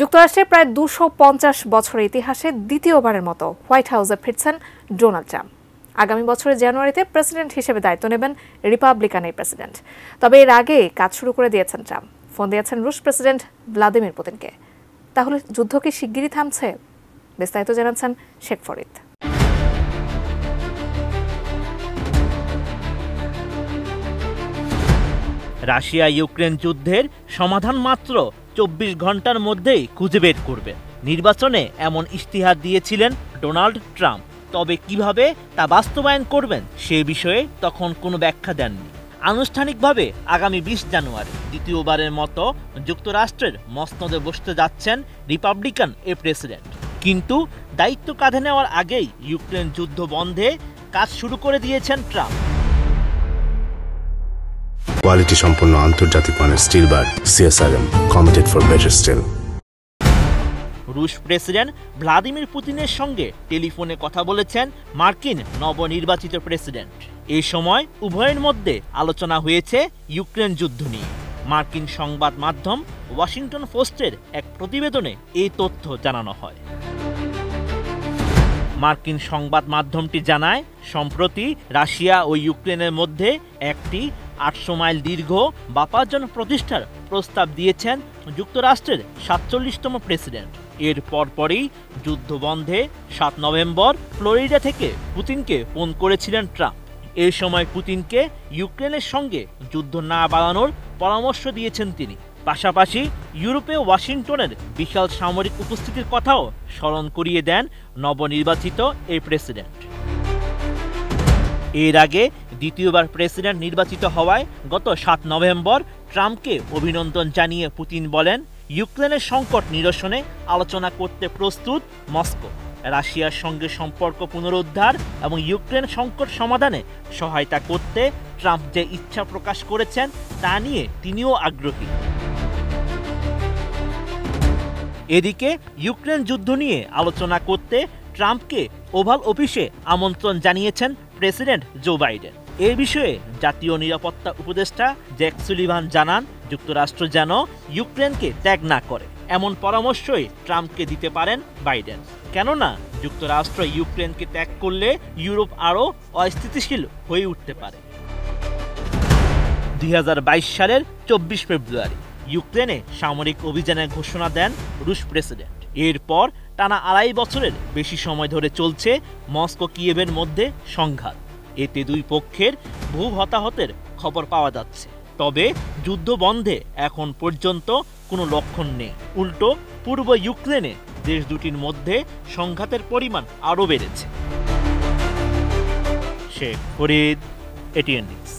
যুক্তরাষ্ট্রের প্রায় ২৫০ বছরের ইতিহাসে দ্বিতীয়বারের মতো হোয়াইট হাউসে ফিরছেন ডোনাল্ড ট্রাম্প। আগামী বছরের জানুয়ারিতে প্রেসিডেন্ট হিসেবে দায়িত্ব নেবেন রিপাবলিকান এই প্রেসিডেন্ট। তবে এর আগে কাজ শুরু করে দিয়েছেন ট্রাম্প। ফোন দিয়েছেন রুশ প্রেসিডেন্ট ভ্লাদিমির পুতিনকে। তাহলে যুদ্ধ কি শিগগিরই থামছে? বিস্তারিত জানাচ্ছেন শেখ ফরিদ। রাশিয়া ইউক্রেন যুদ্ধের সমাধান মাত্র ২৪ ঘন্টার মধ্যেই খুঁজে বের করবে। নির্বাচনে এমন ইশতিহার দিয়েছিলেন ডোনাল্ড ট্রাম্প। তবে কিভাবে তা বাস্তবায়ন করবেন সে বিষয়ে তখন কোনো ব্যাখ্যা দেননি। আনুষ্ঠানিকভাবে আগামী ২০ জানুয়ারি দ্বিতীয়বারের মতো যুক্তরাষ্ট্রের মসনদে বসতে যাচ্ছেন রিপাবলিকান এ প্রেসিডেন্ট। কিন্তু দায়িত্ব কাঁধে নেওয়ার আগেই ইউক্রেন যুদ্ধ বন্ধে কাজ শুরু করে দিয়েছেন ট্রাম্প। কোয়ালিটি সম্পন্ন আন্তর্জাতিক মানের still bar CSRM, committed for better still. রুশ প্রেসিডেন্ট ভ্লাদিমির পুতিনের সঙ্গে টেলিফোনে কথা বলেছেন মার্কিন নবনির্বাচিত প্রেসিডেন্ট। এই সময় উভয়ের মধ্যে আলোচনা হয়েছে ইউক্রেন যুদ্ধ নিয়ে। মার্কিন সংবাদ মাধ্যম ওয়াশিংটন পোস্টের এক প্রতিবেদনে এই তথ্য জানানো হয়। মার্কিন সংবাদ মাধ্যমটি জানায়, সম্প্রতি রাশিয়া ও ইউক্রেনের মধ্যে একটি ৮০০ মাইল দীর্ঘ বাপাজন প্রতিষ্ঠার প্রস্তাব দিয়েছেন যুক্তরাষ্ট্রের ৪৭তম প্রেসিডেন্ট। এর পরপরই যুদ্ধ বন্ধে ৭ নভেম্বর ফ্লোরিডা থেকে পুতিনকে ফোন করেছিলেন ট্রাম্প। এই সময় পুতিনকে ইউক্রেনের সঙ্গে যুদ্ধ না বাড়ানোর পরামর্শ দিয়েছেন তিনি। পাশাপাশি ইউরোপে ওয়াশিংটনের বিশাল সামরিক উপস্থিতির কথাও স্মরণ করিয়ে দেন নবনির্বাচিত এই প্রেসিডেন্ট। এর আগে দ্বিতীয়বার প্রেসিডেন্ট নির্বাচিত হওয়ায় গত ৭ নভেম্বর ট্রাম্পকে অভিনন্দন জানিয়ে পুতিন বলেন, ইউক্রেনের সংকট নিরসনে আলোচনা করতে প্রস্তুত মস্কো। রাশিয়ার সঙ্গে সম্পর্ক পুনরুদ্ধার এবং ইউক্রেন সংকট সমাধানে সহায়তা করতে ট্রাম্প যে ইচ্ছা প্রকাশ করেছেন তা নিয়ে তিনিও আগ্রহী। এদিকে ইউক্রেন যুদ্ধ নিয়ে আলোচনা করতে ট্রাম্পকে ওভাল অফিসে আমন্ত্রণ জানিয়েছেন প্রেসিডেন্ট জো বাইডেন। এই বিষয়ে জাতীয় নিরাপত্তা উপদেষ্টা জ্যাক সুলিভান জানান, যুক্তরাষ্ট্র যেন ইউক্রেনকে ত্যাগ না করে এমন পরামর্শই ট্রাম্পকে দিতে পারেন বাইডেন। কেননা যুক্তরাষ্ট্র ইউক্রেনকে ত্যাগ করলে ইউরোপ আরও অস্থিতিশীল হয়ে উঠতে পারে। ২০২২ সালের ২৪ ফেব্রুয়ারি ইউক্রেনে সামরিক অভিযানের ঘোষণা দেন রুশ প্রেসিডেন্ট। এরপর টানা ২.৫ বছরের বেশি সময় ধরে চলছে মস্কো কিয়েভের মধ্যে সংঘাত। এতে দুই পক্ষের বহু হতাহতের খবর পাওয়া যাচ্ছে। তবে যুদ্ধ বন্ধে এখন পর্যন্ত কোনো লক্ষণ নেই। উল্টো পূর্ব ইউক্রেনে দেশ দুটির মধ্যে সংঘাতের পরিমাণ আরও বেড়েছে। Sheikh Farid, ATN news.